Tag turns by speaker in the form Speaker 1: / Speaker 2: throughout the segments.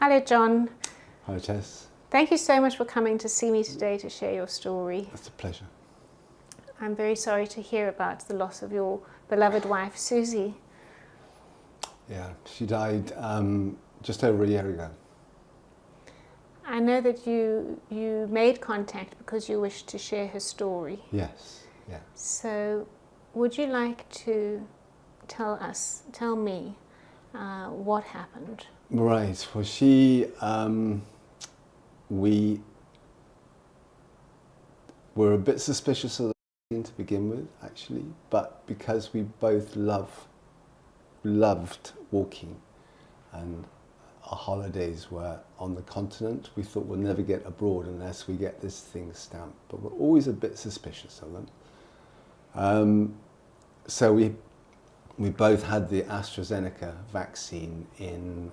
Speaker 1: Hello, John.
Speaker 2: Hi, Tess.
Speaker 1: Thank you so much for coming to see me today to share your story.
Speaker 2: It's a pleasure.
Speaker 1: I'm very sorry to hear about the loss of your beloved wife, Suzy.
Speaker 2: Yeah, she died just over a year ago.
Speaker 1: I know that you made contact because you wished to share her story.
Speaker 2: Yes, yeah.
Speaker 1: So would you like to tell me what happened?
Speaker 2: Right, well, we were a bit suspicious of the to begin with, actually, but because we both loved walking and our holidays were on the continent, we thought we'll never get abroad unless we get this thing stamped, but we're always a bit suspicious of them. So we both had the AstraZeneca vaccine in,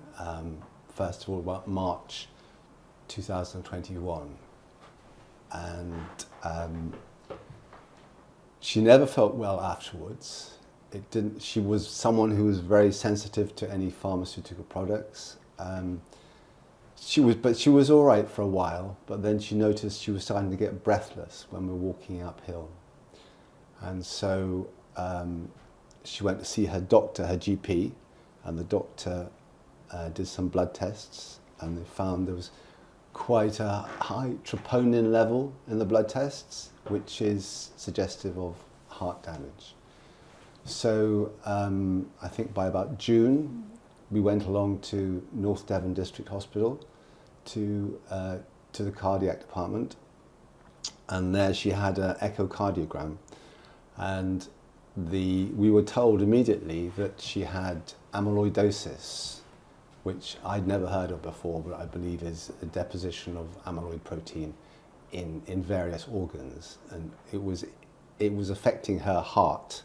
Speaker 2: first of all, about March 2021. And she never felt well afterwards. She was someone who was very sensitive to any pharmaceutical products. She was all right for a while, but then she noticed she was starting to get breathless when we were walking uphill. And so she went to see her doctor, her GP, and the doctor did some blood tests, and they found there was quite a high troponin level in the blood tests, which is suggestive of heart damage. So I think by about June, we went along to North Devon District Hospital to the cardiac department, and there she had an echocardiogram, and we were told immediately that she had amyloidosis, which I'd never heard of before, but I believe is a deposition of amyloid protein in various organs, and it was affecting her heart,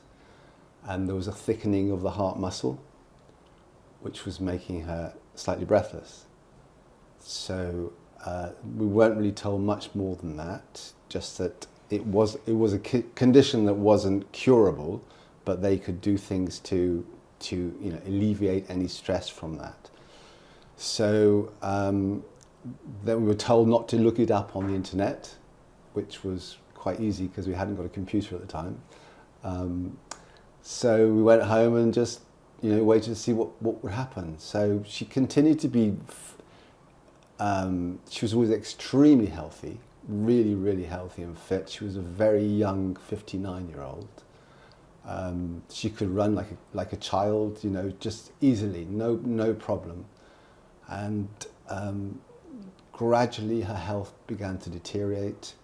Speaker 2: and there was a thickening of the heart muscle, which was making her slightly breathless. So we weren't really told much more than that, just that it was a condition that wasn't curable, but they could do things to alleviate any stress from that. So then we were told not to look it up on the internet, which was quite easy because we hadn't got a computer at the time. So we went home and just waited to see what would happen. So she continued to be, she was always extremely healthy, really, really healthy and fit. She was a very young 59-year-old. She could run like a child, just easily, no problem. And gradually her health began to deteriorate.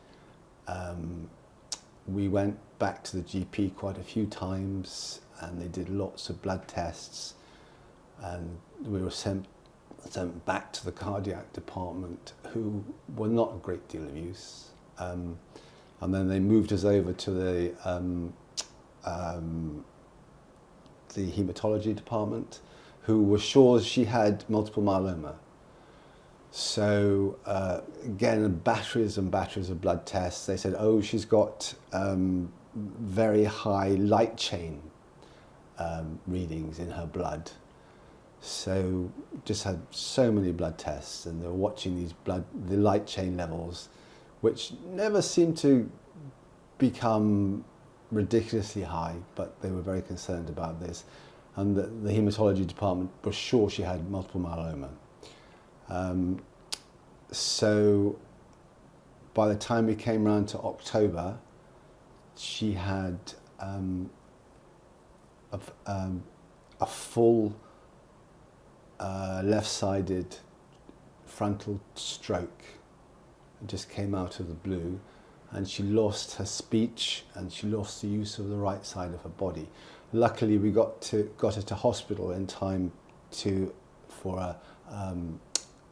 Speaker 2: We went back to the GP quite a few times, and they did lots of blood tests, and we were sent back to the cardiac department, who were not a great deal of use. And then they moved us over to the hematology department, who were sure she had multiple myeloma. So again, batteries and batteries of blood tests. They said, oh, she's got very high light chain readings in her blood. So just had so many blood tests, and they were watching the light chain levels, which never seemed to become ridiculously high, but they were very concerned about this. And the hematology department was sure she had multiple myeloma. So by the time we came around to October, she had a full left-sided frontal stroke. It just came out of the blue, and she lost her speech and she lost the use of the right side of her body. Luckily, we got her to hospital in time for a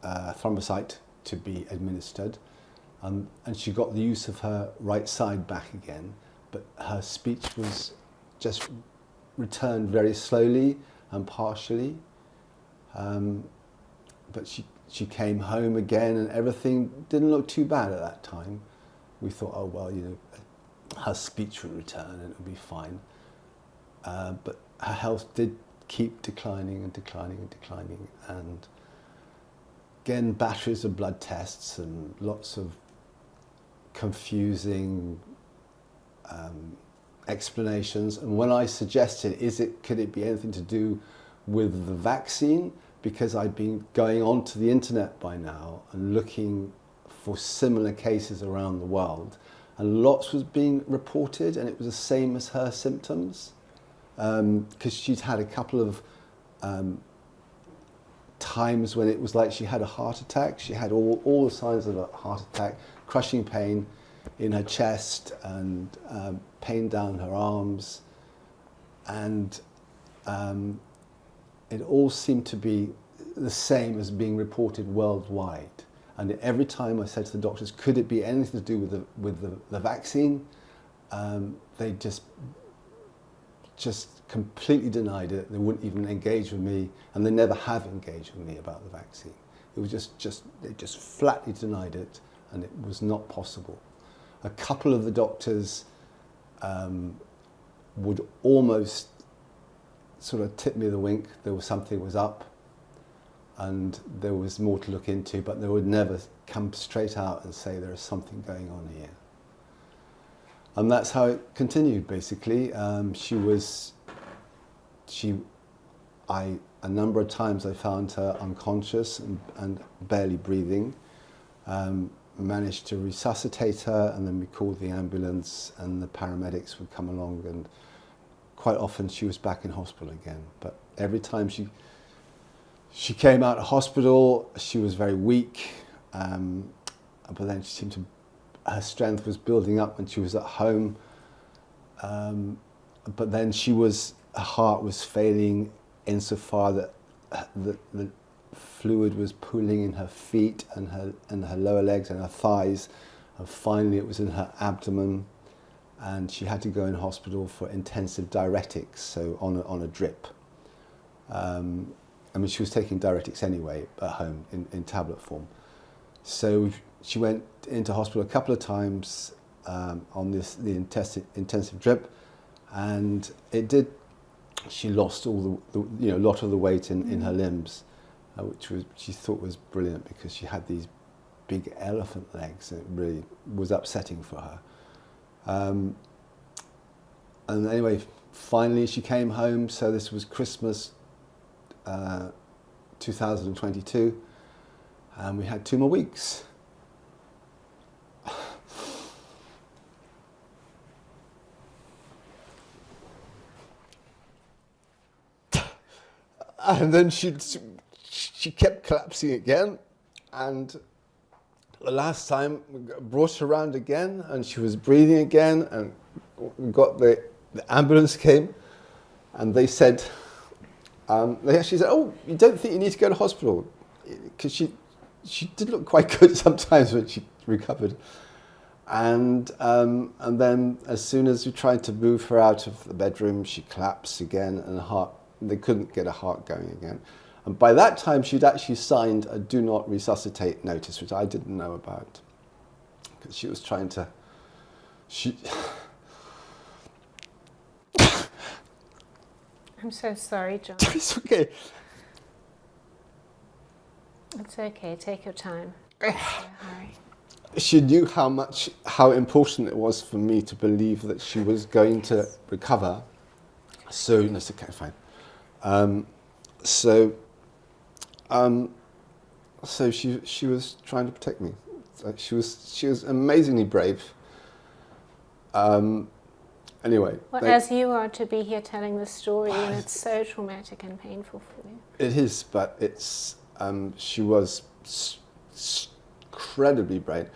Speaker 2: thrombocyte to be administered, and she got the use of her right side back again, but her speech was just returned very slowly and partially. But she came home again, and everything didn't look too bad at that time. We thought, oh well, her speech would return and it would be fine. But her health did keep declining and declining and declining, and again, batteries of blood tests and lots of confusing explanations. And when I suggested, could it be anything to do with the vaccine? Because I'd been going onto the internet by now and looking for similar cases around the world, and lots was being reported, and it was the same as her symptoms, because she'd had a couple of times when it was like she had a heart attack. She had all the signs of a heart attack, crushing pain in her chest and pain down her arms, and it all seemed to be the same as being reported worldwide. And every time I said to the doctors, could it be anything to do with the vaccine? They just completely denied it. They wouldn't even engage with me, and they never have engaged with me about the vaccine. It was they just flatly denied it, and it was not possible. A couple of the doctors would almost sort of tip me the wink. Something was up, and there was more to look into, but they would never come straight out and say there is something going on here. And that's how it continued, basically. A number of times I found her unconscious and barely breathing. Managed to resuscitate her, and then we called the ambulance, and the paramedics would come along, and quite often she was back in hospital again. But every time she came out of hospital, she was very weak, but then her strength was building up when she was at home. But then her heart was failing insofar that the fluid was pooling in her feet and her lower legs and her thighs, and finally it was in her abdomen, and she had to go in hospital for intensive diuretics, so on a drip. I mean, she was taking diuretics anyway at home in tablet form. So she went into hospital a couple of times on the intensive drip, and she lost all the lot of the weight in her limbs, which she thought was brilliant, because she had these big elephant legs, and it really was upsetting for her. And anyway, finally she came home. So this was Christmas 2022, and we had 2 more weeks. And then she kept collapsing again, and the last time we brought her around again, and she was breathing again, and the ambulance came, and they said, they actually said, "Oh, you don't think you need to go to hospital?" Because she did look quite good sometimes when she recovered. And then as soon as we tried to move her out of the bedroom, she collapsed again, and they couldn't get her heart going again. And by that time, she'd actually signed a do not resuscitate notice, which I didn't know about, because she was trying to,
Speaker 1: I'm so sorry, John.
Speaker 2: It's okay.
Speaker 1: It's okay, take your time. Don't hurry.
Speaker 2: She knew how important it was for me to believe that she was going to recover soon. That's okay, fine. So she was trying to protect me. She was amazingly brave. Anyway.
Speaker 1: Well, as you are to be here telling the story, and it's so traumatic and painful for you.
Speaker 2: It is, but she was incredibly brave.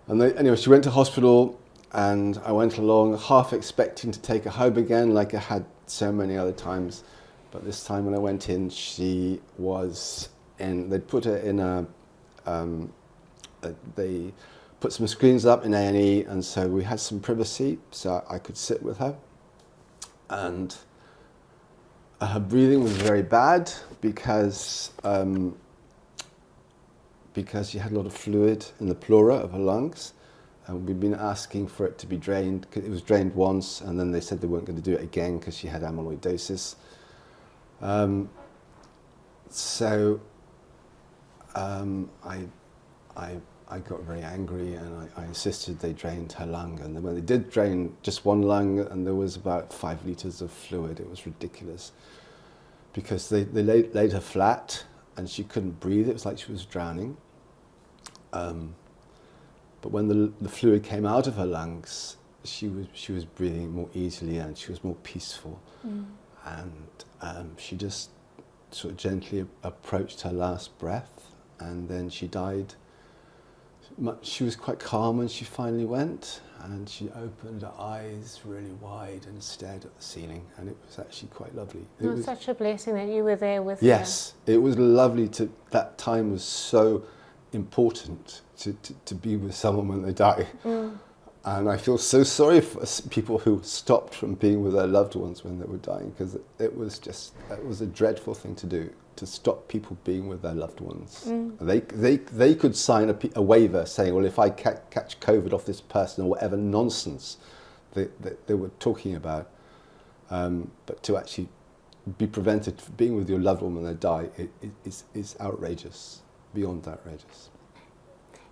Speaker 2: And anyway, she went to hospital, and I went along half expecting to take her home again, like I had so many other times. But this time when I went in, she was they'd put her in they put some screens up in A&E, and so we had some privacy, so I could sit with her. And her breathing was very bad because she had a lot of fluid in the pleura of her lungs. And we'd been asking for it to be drained. It was drained once, and then they said they weren't going to do it again because she had amyloidosis. I, I got very angry, and I insisted they drained her lung. And then when they did drain just one lung, and there was about 5 litres of fluid, it was ridiculous. Because they laid her flat, and she couldn't breathe. It was like she was drowning. But when the fluid came out of her lungs, she was breathing more easily, and she was more peaceful. And she just sort of gently approached her last breath, and then she died. She was quite calm when she finally went, and she opened her eyes really wide and stared at the ceiling, and it was actually quite lovely.
Speaker 1: It was such a blessing that you were there with her.
Speaker 2: Yes, it was lovely that time was so important to be with someone when they die. And I feel so sorry for people who stopped from being with their loved ones when they were dying, because it was a dreadful thing to do, to stop people being with their loved ones. They could sign a waiver saying, well, if I catch COVID off this person, or whatever nonsense they were talking about, but to actually be prevented from being with your loved one when they die is outrageous, beyond outrageous.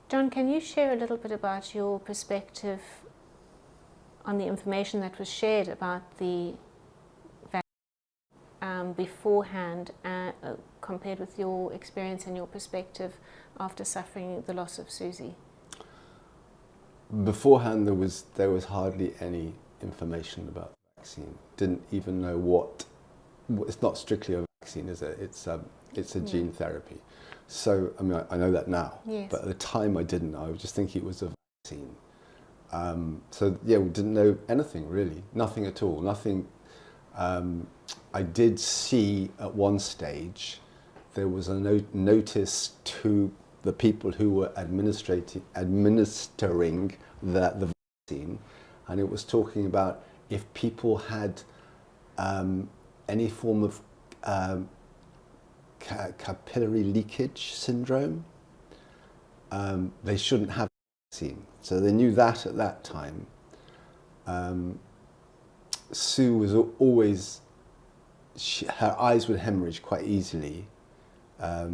Speaker 1: John, can you share a little bit about your perspective on the information that was shared about the vaccine beforehand, compared with your experience and your perspective after suffering the loss of Suzy?
Speaker 2: Beforehand, there was hardly any information about the vaccine. Didn't even know what. It's not strictly a vaccine, is it? It's a gene therapy. So, I mean, I know that now,
Speaker 1: yes.
Speaker 2: But at the time I didn't know. I was just thinking it was a vaccine. So, yeah, we didn't know anything, really. Nothing at all. Nothing. I did see at one stage there was a notice to the people who were administering the vaccine, and it was talking about if people had any form of capillary leakage syndrome, they shouldn't have the vaccine. So they knew that at that time. Sue was always, her eyes would hemorrhage quite easily. I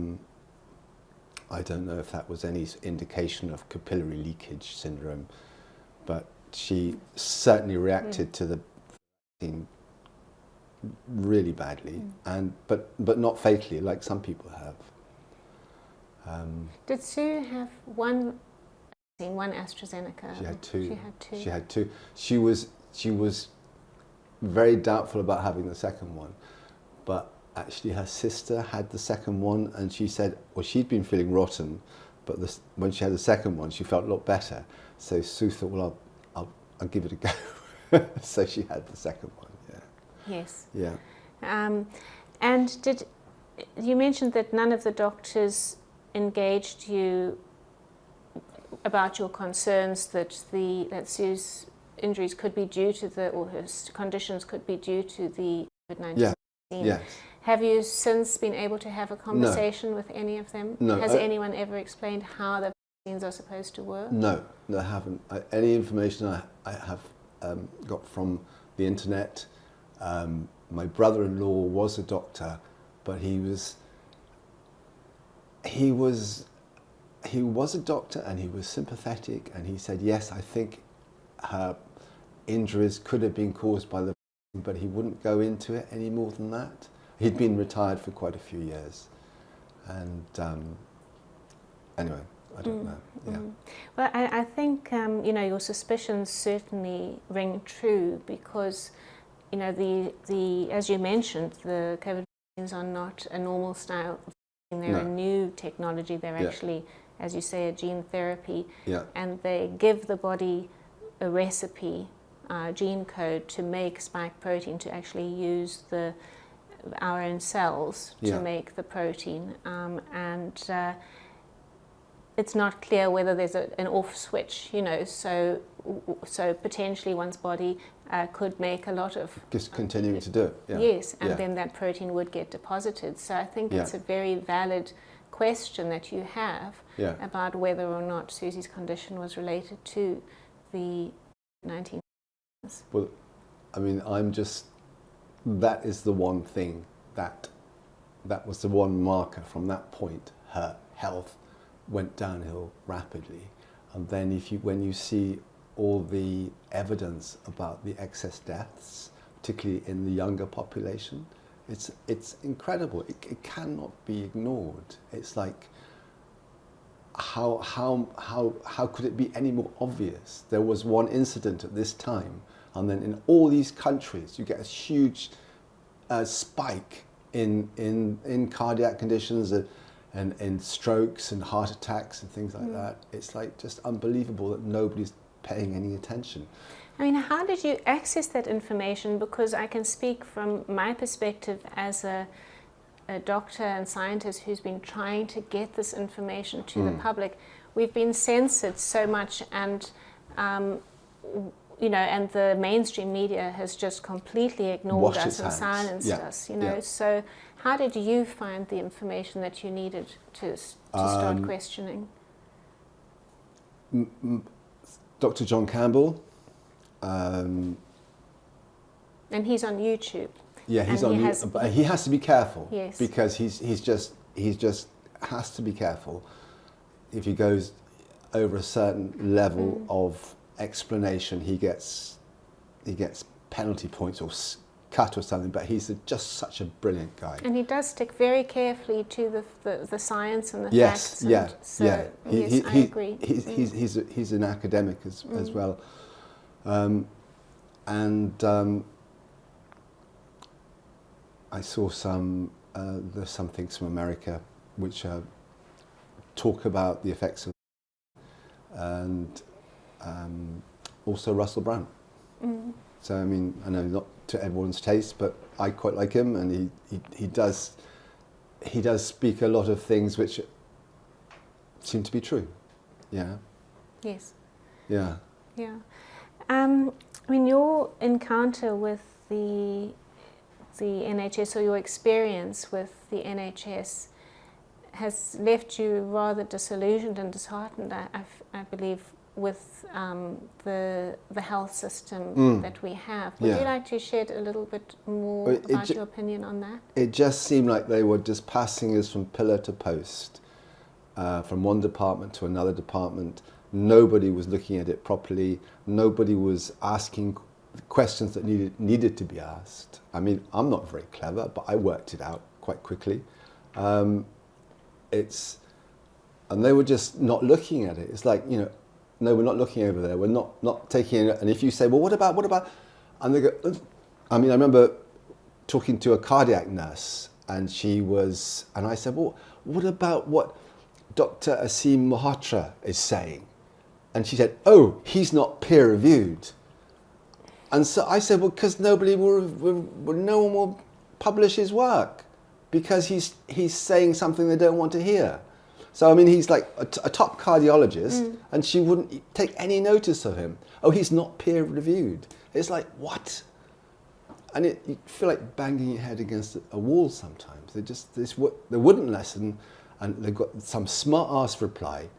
Speaker 2: don't know if that was any indication of capillary leakage syndrome, but she certainly reacted to the vaccine really badly, but not fatally, like some people have.
Speaker 1: Did Sue have one vaccine, one AstraZeneca?
Speaker 2: She had two.
Speaker 1: She had two.
Speaker 2: She had two. She was very doubtful about having the second one, but actually her sister had the second one, and she said, well, she'd been feeling rotten, but when she had the second one, she felt a lot better. So Sue thought, well, I'll give it a go. So she had the second one.
Speaker 1: Yes.
Speaker 2: Yeah.
Speaker 1: And did you mentioned that none of the doctors engaged you about your concerns that Sue's injuries could be due to or her conditions could be due to the COVID-19 vaccine?
Speaker 2: Yes.
Speaker 1: Have you since been able to have a conversation with any of them?
Speaker 2: No.
Speaker 1: Has anyone ever explained how the vaccines are supposed to work?
Speaker 2: No, I haven't. Any information I have got from the internet. My brother-in-law was a doctor, but he was a doctor, and he was sympathetic, and he said, yes, I think her injuries could have been caused by the vaccine, but he wouldn't go into it any more than that. He'd been retired for quite a few years, and anyway, I don't know. Yeah.
Speaker 1: Well, I think your suspicions certainly ring true, because as you mentioned, the COVID vaccines are not a normal style vaccine. They're a new technology. They're actually, as you say, a gene therapy.
Speaker 2: Yeah.
Speaker 1: And they give the body a recipe, gene code, to make spike protein, to actually use our own cells to make the protein. It's not clear whether there's an off switch, so potentially one's body could make a lot of...
Speaker 2: Just continuing to do it. Yeah.
Speaker 1: Yes, and then that protein would get deposited. So I think it's a very valid question that you have about whether or not Suzy's condition was related to the 19.
Speaker 2: Well, I mean, that is the one thing that was the one marker from that point. Her health went downhill rapidly. And then when you see all the evidence about the excess deaths, particularly in the younger population, it's incredible. It cannot be ignored. It's like, how could it be any more obvious? There was one incident at this time, and then in all these countries you get a huge spike in cardiac conditions and in strokes and heart attacks and things like that. It's like just unbelievable that nobody's paying any attention.
Speaker 1: I mean, how did you access that information? Because I can speak from my perspective as a doctor and scientist who's been trying to get this information to the public. We've been censored so much, and and the mainstream media has just completely ignored us and silenced us. So how did you find the information that you needed to start questioning?
Speaker 2: Dr. John Campbell.
Speaker 1: And he's on YouTube.
Speaker 2: Yeah, he's on YouTube, but he has to be careful.
Speaker 1: Yes.
Speaker 2: Because he's just has to be careful. If he goes over a certain level of explanation, he gets penalty points or cut or something. But he's just such a brilliant guy.
Speaker 1: And he does stick very carefully to the science and the facts.
Speaker 2: Yes,
Speaker 1: I agree.
Speaker 2: He's an academic as well. I saw there's some things from America which talk about the effects of, and also Russell Brand. So I mean, I know not to everyone's taste, but I quite like him, and he does speak a lot of things which seem to be true. Yeah.
Speaker 1: Yes.
Speaker 2: Yeah.
Speaker 1: Yeah. I mean, your encounter with the NHS, or your experience with the NHS, has left you rather disillusioned and disheartened, I believe, with the health system that we have. Would you like to shed a little bit more about your opinion on that?
Speaker 2: It just seemed like they were just passing us from pillar to post, from one department to another department. Nobody was looking at it properly. Nobody was asking questions that needed to be asked. I mean, I'm not very clever, but I worked it out quite quickly. And they were just not looking at it. It's like, no, we're not looking over there. We're not taking it. And if you say, well, what about? And they go, I mean, I remember talking to a cardiac nurse, and I said, well, what about what Dr. Aseem Malhotra is saying? And she said, oh, he's not peer reviewed. And so I said, well, because no one will publish his work, because he's saying something they don't want to hear. So I mean, he's like a top cardiologist, and she wouldn't take any notice of him. Oh, he's not peer reviewed. It's like, what? And you feel like banging your head against a wall sometimes. They wouldn't listen, and they've got some smart ass reply,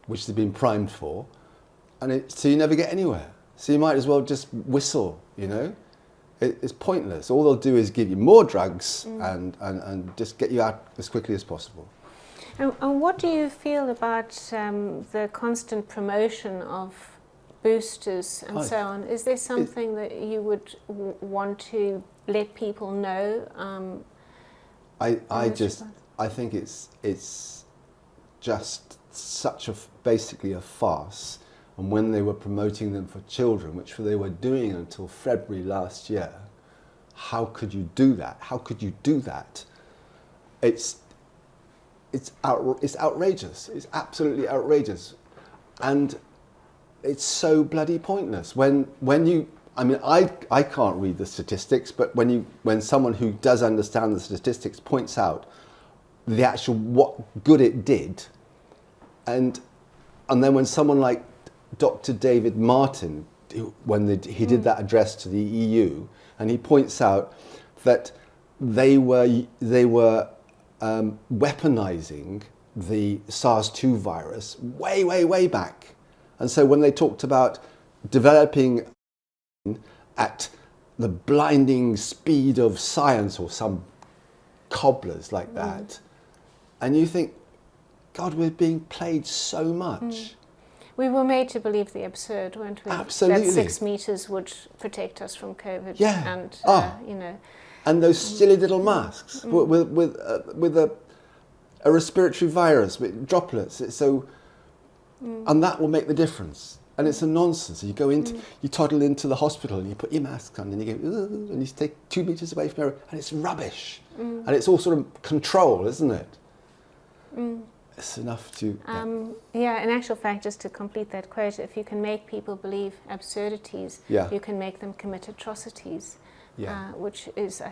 Speaker 2: which they've been primed for, so you never get anywhere. So you might as well just whistle, It's pointless. All they'll do is give you more drugs and just get you out as quickly as possible.
Speaker 1: And what do you feel about the constant promotion of boosters and so on? Is there something that you would want to let people know?
Speaker 2: I think it's just basically a farce. And when they were promoting them for children, which they were doing until February last year, how could you do that? How could you do that? It's outrageous. It's absolutely outrageous, and it's so bloody pointless. I can't read the statistics, but when someone who does understand the statistics points out the actual what good it did, and then when someone like Dr. David Martin, he did that address to the EU, and he points out that they were weaponizing the SARS-2 virus way back. And so when they talked about developing at the blinding speed of science or some cobblers like that, and you think, God, we're being played so much.
Speaker 1: We were made to believe the absurd, weren't we?
Speaker 2: Absolutely.
Speaker 1: That 6 meters would protect us from COVID.
Speaker 2: Yeah.
Speaker 1: And, you know.
Speaker 2: And those silly little masks with a respiratory virus, with droplets. And that will make the difference. And it's a nonsense. You go into, you toddle into the hospital and you put your mask on and you go, "Ooh," and you take 2 meters away from everyone, and it's rubbish. And it's all sort of control, isn't it? It's enough to...
Speaker 1: in actual fact, just to complete that quote, if you can make people believe absurdities, you can make them commit atrocities, which is,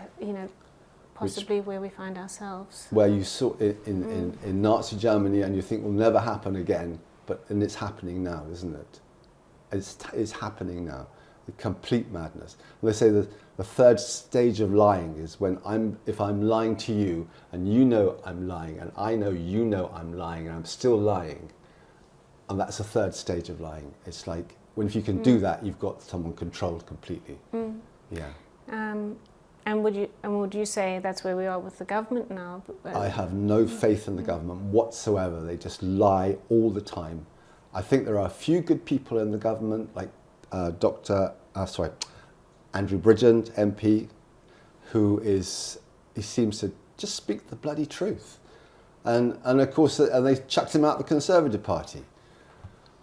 Speaker 1: possibly where we find ourselves.
Speaker 2: Where you saw it in Nazi Germany, and you think will never happen again, and it's happening now, isn't it? It's happening now. The complete madness. And they say that the third stage of lying is if I'm lying to you, and you know I'm lying, and I know you know I'm lying, and I'm still lying, and that's the third stage of lying. It's like, if you can do that, you've got someone controlled completely. Yeah.
Speaker 1: And would you say that's where we are with the government now?
Speaker 2: I have no faith in the government whatsoever. They just lie all the time. I think there are a few good people in the government, like Andrew Bridgen, MP, he seems to just speak the bloody truth. And of course, and they chucked him out the Conservative Party.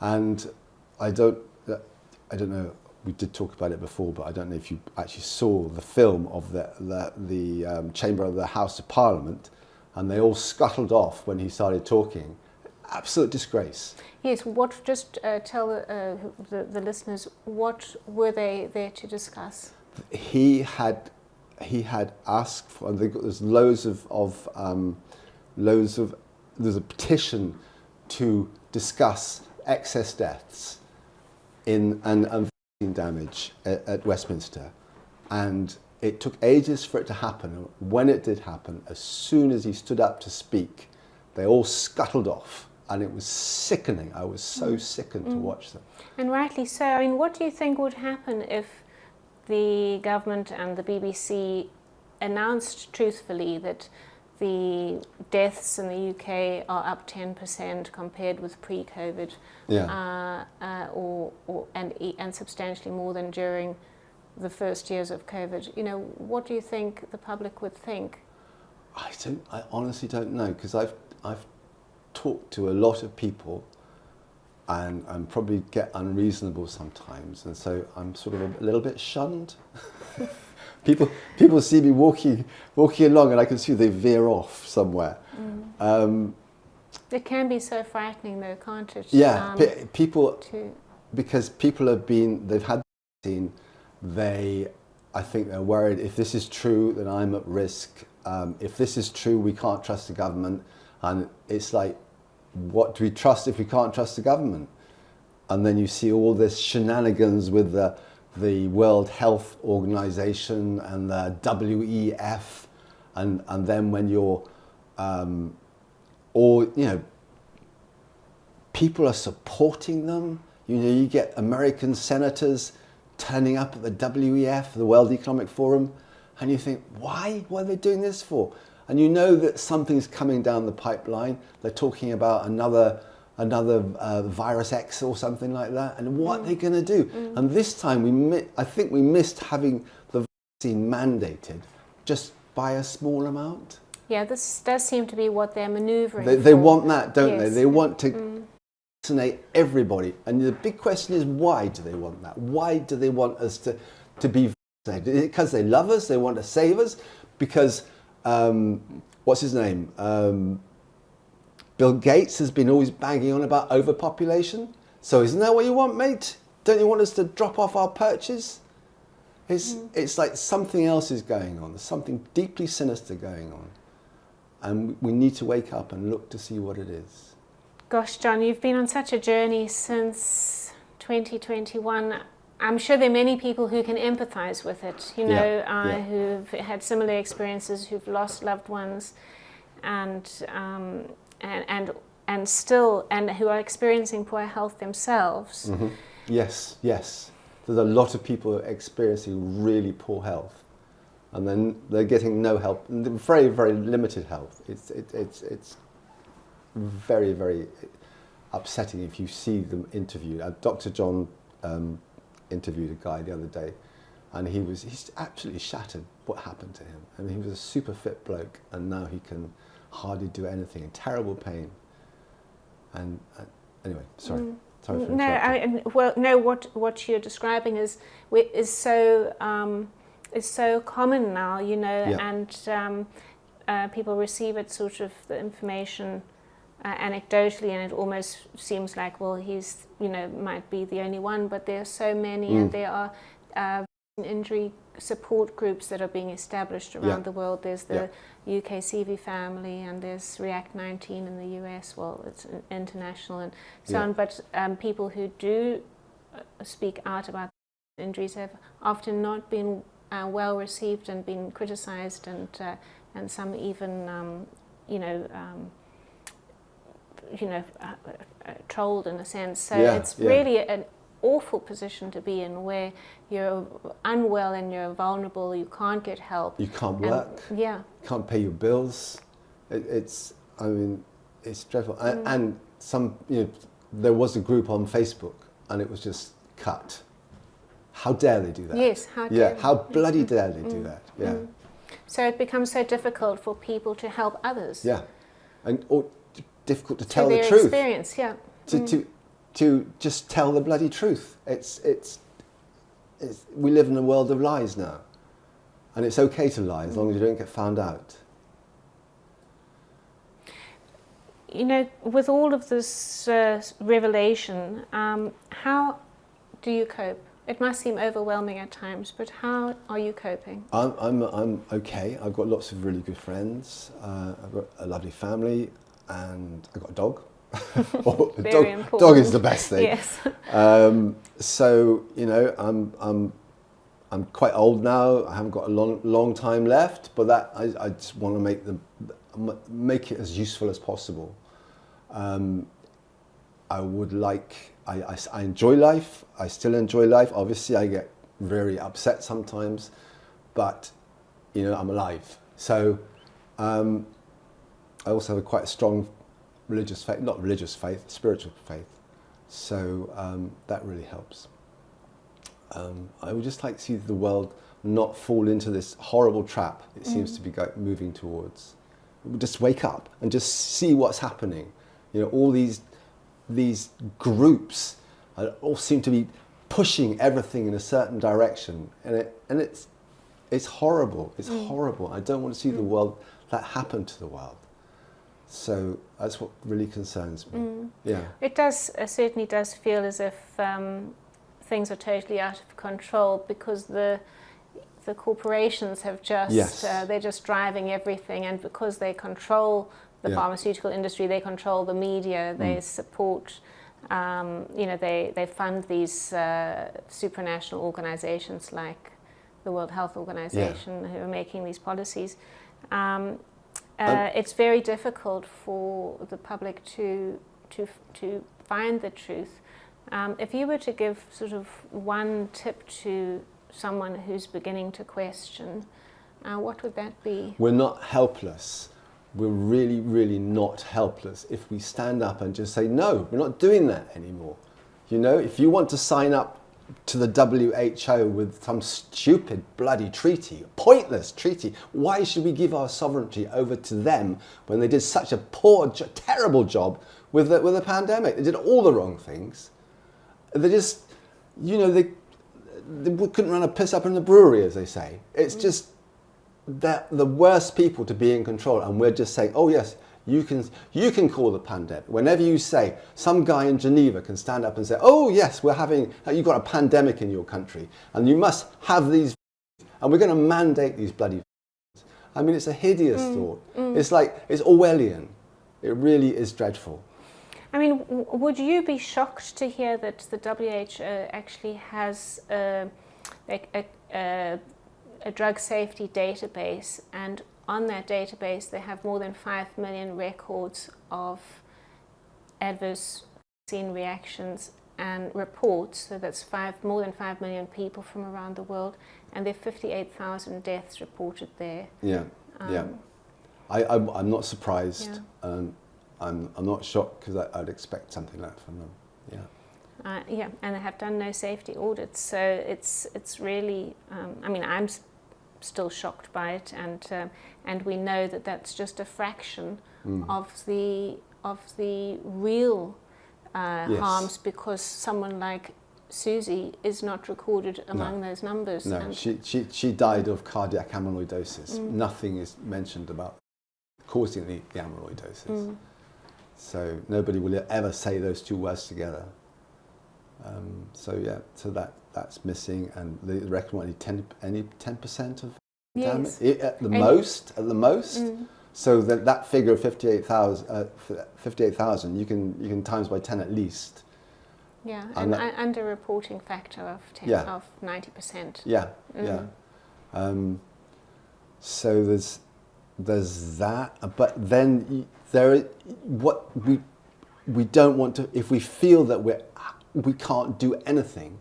Speaker 2: And I don't know, we did talk about it before, but I don't know if you actually saw the film of the chamber of the House of Parliament, and they all scuttled off when he started talking. Absolute disgrace.
Speaker 1: Yes, tell the listeners, what were they there to discuss?
Speaker 2: He had asked for, there's there's a petition to discuss excess deaths and vaccine damage at Westminster, and it took ages for it to happen. When it did happen, as soon as he stood up to speak, they all scuttled off. And it was sickening. I was so sickened to watch them.
Speaker 1: And rightly so. I mean, what do you think would happen if the government and the BBC announced truthfully that the deaths in the UK are up 10% compared with pre-COVID, and substantially more than during the first years of COVID? You know, what do you think the public would think?
Speaker 2: I honestly don't know, because I've talked to a lot of people and probably get unreasonable sometimes, and so I'm sort of a little bit shunned. People see me walking along, and I can see they veer off somewhere.
Speaker 1: It can be so frightening though, can't it?
Speaker 2: Yeah, because people they've had the vaccine, I think they're worried, if this is true, then I'm at risk. If this is true, we can't trust the government. And it's like, what do we trust if we can't trust the government? And then you see all this shenanigans with the World Health Organization and the WEF, and then when you're, people are supporting them. You get American senators turning up at the WEF, the World Economic Forum, and you think, why? What are they doing this for? And you know that something's coming down the pipeline. They're talking about another virus X or something like that. And what are they going to do? And this time, I think we missed having the vaccine mandated just by a small amount.
Speaker 1: Yeah, this does seem to be what they're manoeuvring.
Speaker 2: They want that, don't they? They want to vaccinate everybody. And the big question is, why do they want that? Why do they want us to be vaccinated? Is it because they love us? They want to save us? Because what's his name? Bill Gates has been always banging on about overpopulation. So isn't that what you want, mate? Don't you want us to drop off our perches? It's like something else is going on. There's something deeply sinister going on. And we need to wake up and look to see what it is.
Speaker 1: Gosh, John, you've been on such a journey since 2021. I'm sure there are many people who can empathize with it, who've had similar experiences, who've lost loved ones, and who are experiencing poor health themselves.
Speaker 2: Mm-hmm. Yes. There's a lot of people experiencing really poor health, and then they're getting no help, very, very limited help. It's very, very upsetting if you see them interviewed. Dr. John interviewed a guy the other day, and he's absolutely shattered what happened to him. I mean, he was a super fit bloke, and now he can hardly do anything, in terrible pain. And anyway, sorry. Sorry for
Speaker 1: interrupting. What you're describing is so common now, you know, and people receive it, sort of the information anecdotally, and it almost seems like, well, he's, you know, might be the only one, but there are so many, and there are injury support groups that are being established around the world. There's the UK CV family, and there's React 19 in the US. Well, it's international and so on. But people who do speak out about injuries have often not been well received and been criticised, and some even, trolled in a sense. So it's really an awful position to be in, where you're unwell and you're vulnerable, you can't get help,
Speaker 2: you can't work, you can't pay your bills. It's dreadful. And some, you know, there was a group on Facebook, and it was just cut. How dare they do that?
Speaker 1: Yes, how
Speaker 2: bloody dare they do that? Yeah.
Speaker 1: So it becomes so difficult for people to help others.
Speaker 2: Yeah, or difficult to tell the truth.
Speaker 1: Their experience,
Speaker 2: To just tell the bloody truth. It's we live in a world of lies now, and it's okay to lie as long as you don't get found out.
Speaker 1: You know, with all of this revelation, how do you cope? It must seem overwhelming at times, but how are you coping?
Speaker 2: I'm okay. I've got lots of really good friends. I've got a lovely family, and I've got a dog.
Speaker 1: Very important.
Speaker 2: Dog is the best thing.
Speaker 1: Yes.
Speaker 2: So, you know, I'm quite old now. I haven't got a long time left, but that I just want to make it as useful as possible. I would like. I enjoy life. I still enjoy life. Obviously, I get very upset sometimes, but you know, I'm alive. So I also have quite a strong religious faith, not religious faith, spiritual faith. So that really helps. I would just like to see the world not fall into this horrible trap it seems to be moving towards. Just wake up and just see what's happening. You know, all these groups all seem to be pushing everything in a certain direction, and it's horrible. It's horrible. I don't want to see the world that happen to the world. So that's what really concerns me. Yeah.
Speaker 1: It does certainly does feel as if things are totally out of control, because the corporations have just they're just driving everything, and because they control the pharmaceutical industry, they control the media, they support, they fund these supranational organizations like the World Health Organization who are making these policies. It's very difficult for the public to find the truth. If you were to give sort of one tip to someone who's beginning to question, what would that be?
Speaker 2: We're not helpless. We're really, really not helpless if we stand up and just say, no, we're not doing that anymore. You know, if you want to sign up to the WHO with some stupid bloody treaty, pointless treaty, why should we give our sovereignty over to them when they did such a poor, terrible job with the pandemic? They did all the wrong things. They just, you know, they couldn't run a piss up in the brewery, as they say. It's just the worst people to be in control, and we're just saying, oh yes, you can call the pandemic. Whenever you say, some guy in Geneva can stand up and say, oh yes, you've got a pandemic in your country, and you must have these, and we're going to mandate these bloody. I mean, it's a hideous thought. It's like, it's Orwellian. It really is dreadful.
Speaker 1: I mean, would you be shocked to hear that the WHO actually has a drug safety database, and on that database they have more than 5 million records of adverse vaccine reactions and reports? So that's more than 5 million people from around the world, and there are 58,000 deaths reported there.
Speaker 2: Yeah, I'm not surprised. I'm not shocked because I'd expect something like that from them.
Speaker 1: Yeah, and they have done no safety audits, so it's really. I mean, I'm still shocked by it, and we know that that's just a fraction of the real harms, because someone like Suzy is not recorded among those numbers.
Speaker 2: No,
Speaker 1: and
Speaker 2: she died of cardiac amyloidosis. Nothing is mentioned about causing the amyloidosis. So nobody will ever say those two words together. So that's missing, and they reckon only 10% of damage at the most. So that figure of 58,000, you can times by 10 at least.
Speaker 1: Yeah, an under-reporting factor of 90%.
Speaker 2: Yeah. So there's that, but then what we don't want to. If we feel that we can't do anything,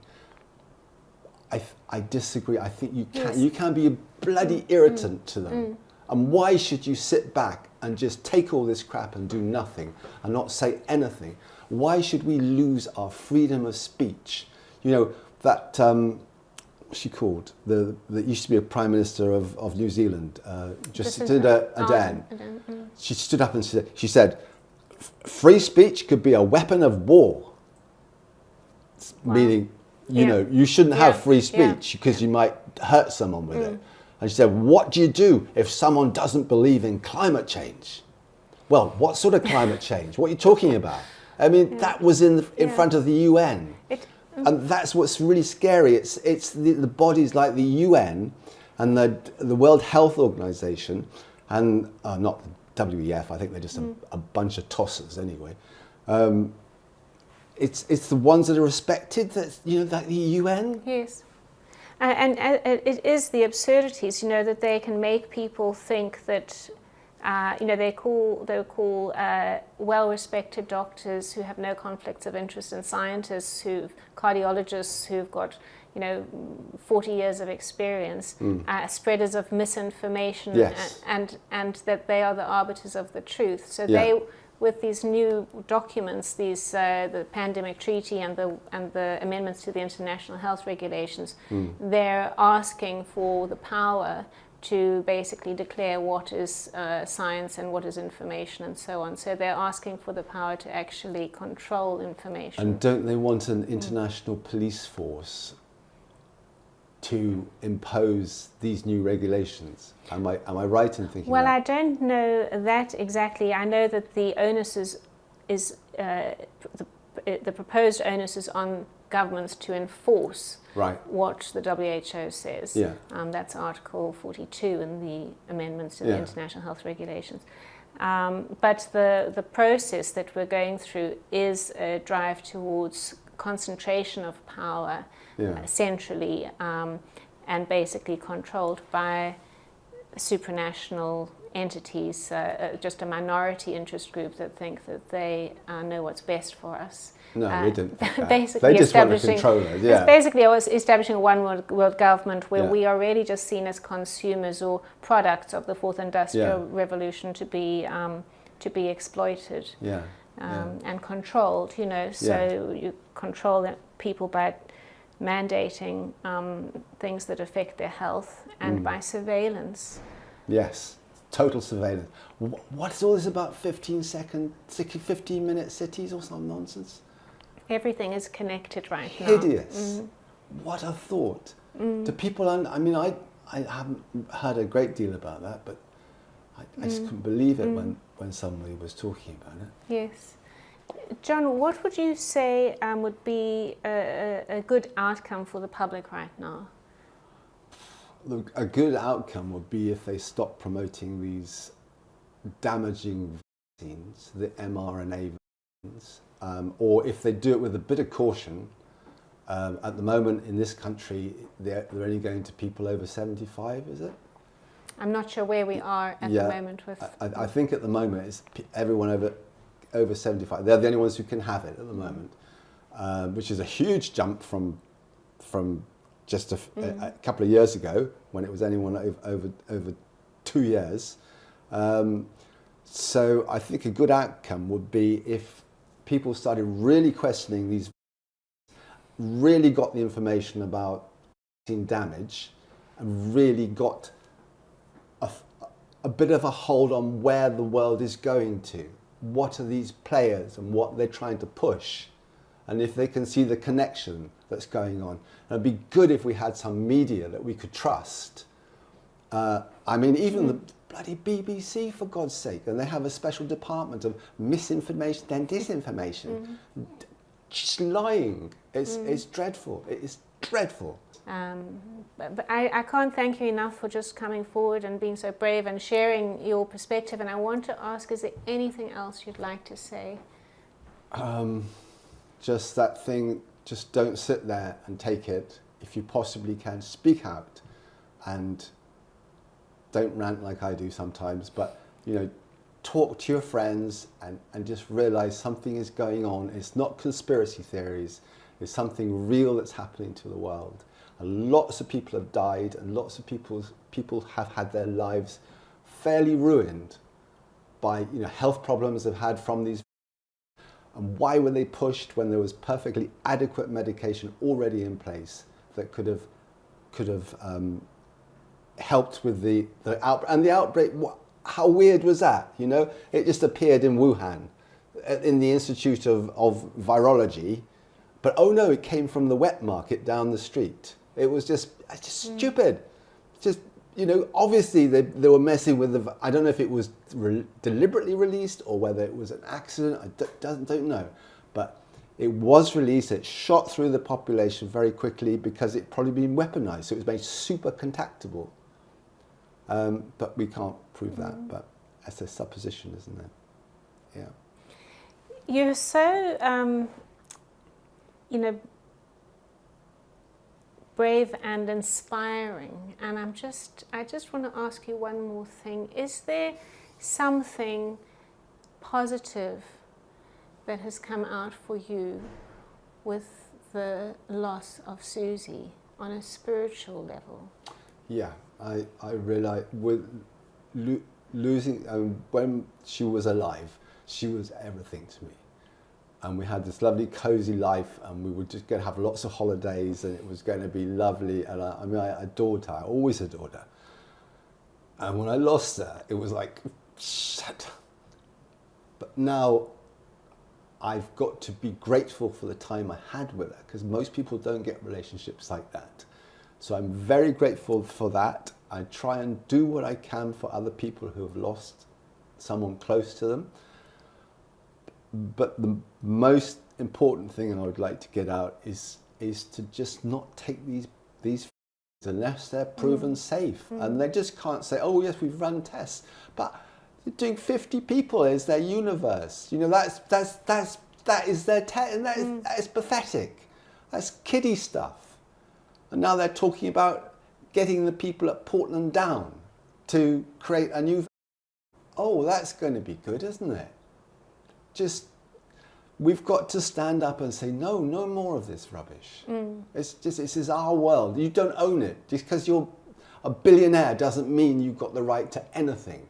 Speaker 2: I disagree. I think you can be a bloody irritant to them. And why should you sit back and just take all this crap and do nothing and not say anything? Why should we lose our freedom of speech? You know, that, what's she called? That used to be a Prime Minister of New Zealand, Jacinda Ardern. She stood up and she said, free speech could be a weapon of war. Wow. Meaning, you know, you shouldn't have free speech because you might hurt someone with it. And she said, what do you do if someone doesn't believe in climate change? Well, what sort of climate change? What are you talking about? I mean, that was in front of the UN. And that's what's really scary. It's the bodies like the UN and the World Health Organization and not the WEF, I think they're just a bunch of tossers anyway. It's the ones that are respected, that, you know, like the UN.
Speaker 1: Yes. And it is the absurdities, you know, that they can make people think that, you know, they'll call well-respected doctors who have no conflicts of interest, and scientists, cardiologists who've got, you know, 40 years of experience, spreaders of misinformation, and that they are the arbiters of the truth. So they, with these new documents, the pandemic treaty and the amendments to the international health regulations, they're asking for the power to basically declare what is science and what is information and so on. So they're asking for the power to actually control information.
Speaker 2: And don't they want an international police force to impose these new regulations? Am I right in thinking
Speaker 1: Well,
Speaker 2: that?
Speaker 1: I don't know that exactly. I know that the onus is the proposed onus is on governments to enforce what the WHO says. That's Article 42 in the amendments to the International Health Regulations. But the process that we're going through is a drive towards concentration of power centrally, and basically controlled by supranational entities, just a minority interest group that think that they know what's best for us.
Speaker 2: No, they don't.
Speaker 1: Basically,
Speaker 2: they just want to control us.
Speaker 1: It's basically establishing a one world government where we are really just seen as consumers or products of the fourth industrial revolution to be exploited and controlled. You know, so you control people by mandating things that affect their health and by surveillance.
Speaker 2: Yes, total surveillance. What's all this about 15-minute cities or some nonsense?
Speaker 1: Everything is connected right now.
Speaker 2: Hideous. What a thought. Do people, I mean, I haven't heard a great deal about that, but I just couldn't believe it when somebody was talking about it.
Speaker 1: Yes. John, what would you say would be a good outcome for the public right now?
Speaker 2: Look, a good outcome would be if they stop promoting these damaging vaccines, the mRNA vaccines, or if they do it with a bit of caution. At the moment in this country, they're only going to people over 75, is it?
Speaker 1: I'm not sure where we are at the moment with...
Speaker 2: I think at the moment it's everyone over 75. They're the only ones who can have it at the moment, which is a huge jump from just a couple of years ago when it was anyone over 2 years. So I think a good outcome would be if people started really questioning these, really got the information about damage, and really got a bit of a hold on where the world is going to. What are these players and what they're trying to push? And if they can see the connection that's going on. And it'd be good if we had some media that we could trust. I mean, even the bloody BBC, for God's sake, and they have a special department of misinformation and disinformation. Just lying. It's dreadful. It is dreadful.
Speaker 1: But I can't thank you enough for just coming forward and being so brave and sharing your perspective. And I want to ask, is there anything else you'd like to say?
Speaker 2: Just that thing, just don't sit there and take it. If you possibly can, speak out, and don't rant like I do sometimes, but, you know, talk to your friends and just realize something is going on. It's not conspiracy theories. It's something real that's happening to the world. And lots of people have died, and lots of people have had their lives fairly ruined by, you know, health problems they've had from these. And why were they pushed when there was perfectly adequate medication already in place that could have helped with the outbreak? And the outbreak, how weird was that? You know, it just appeared in Wuhan, in the Institute of Virology, but oh no, it came from the wet market down the street. It was just stupid. Just, you know, obviously they were messing with the. I don't know if it was deliberately released or whether it was an accident. I don't know, but it was released. It shot through the population very quickly because it probably been weaponized. So it was made super contactable. But we can't prove that. But that's a supposition, isn't it? Yeah.
Speaker 1: You're so, you know, brave and inspiring, and I just want to ask you one more thing. Is there something positive that has come out for you with the loss of Suzy on a spiritual level?
Speaker 2: Yeah, I realize with losing, when she was alive, she was everything to me. And we had this lovely cozy life, and we were just going to have lots of holidays, and it was going to be lovely. And I adored her. I always adored her. And when I lost her, it was like, shit. But now I've got to be grateful for the time I had with her, because most people don't get relationships like that. So I'm very grateful for that. I try and do what I can for other people who have lost someone close to them. But the most important thing, and I would like to get out, is to just not take these unless they're proven safe. And they just can't say, oh yes, we've run tests, but doing 50 people is their universe. You know, that is their test, and that is pathetic. That's kiddie stuff. And now they're talking about getting the people at Portland down to create a new. Oh, that's going to be good, isn't it? Just, we've got to stand up and say, no more of this rubbish. It's just, this is our world. You don't own it. Just because you're a billionaire doesn't mean you've got the right to anything.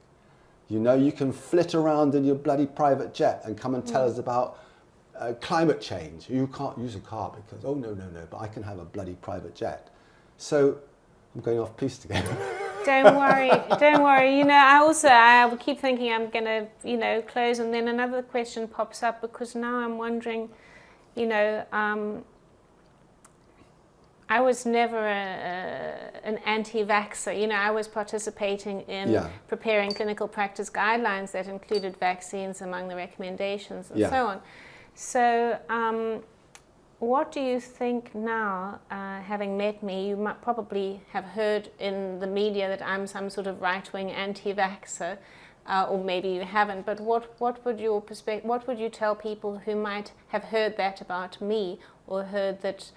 Speaker 2: You know, you can flit around in your bloody private jet and come and tell us about climate change. You can't use a car because, oh no, but I can have a bloody private jet. So I'm going off piece again.
Speaker 1: Don't worry. You know, I would keep thinking I'm going to, you know, close, and then another question pops up, because now I'm wondering, you know, I was never an anti-vaxxer. You know, I was participating in preparing clinical practice guidelines that included vaccines among the recommendations and so on. So what do you think now, having met me? You might probably have heard in the media that I'm some sort of right-wing anti-vaxxer, or maybe you haven't, but what would your perspective, what would you tell people who might have heard that about me, or heard that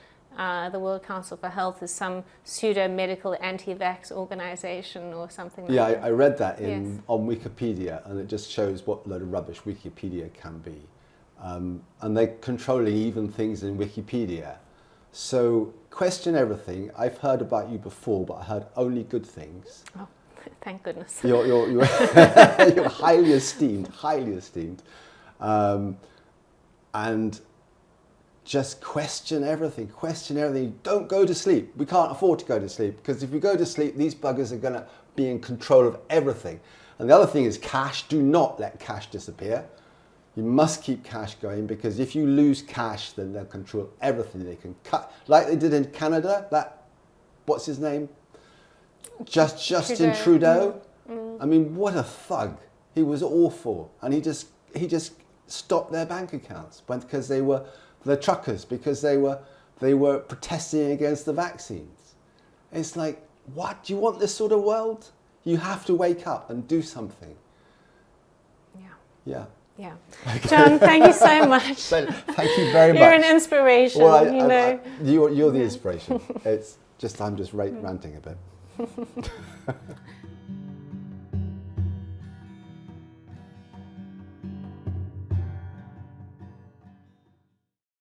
Speaker 1: the World Council for Health is some pseudo-medical anti-vax organization or something like that?
Speaker 2: Yeah, I read that on Wikipedia, and it just shows what a load of rubbish Wikipedia can be. And they're controlling even things in Wikipedia. So question everything. I've heard about you before, but I heard only good things.
Speaker 1: Thank goodness.
Speaker 2: You're highly esteemed, and just question everything. Don't go to sleep. We can't afford to go to sleep, because if we go to sleep, these buggers are going to be in control of everything. And the other thing is cash. Do not let cash disappear. You must keep cash going, because if you lose cash, then they'll control everything. They can cut, like they did in Canada. What's his name? Justin Trudeau. I mean, what a thug. He was awful. And he just stopped their bank accounts because they were the truckers, because they were protesting against the vaccines. It's like, what? Do you want this sort of world? You have to wake up and do something. Yeah.
Speaker 1: John, thank you so much.
Speaker 2: Thank you very much.
Speaker 1: You're an inspiration.
Speaker 2: Well, you're the inspiration. It's just I'm just ranting a bit.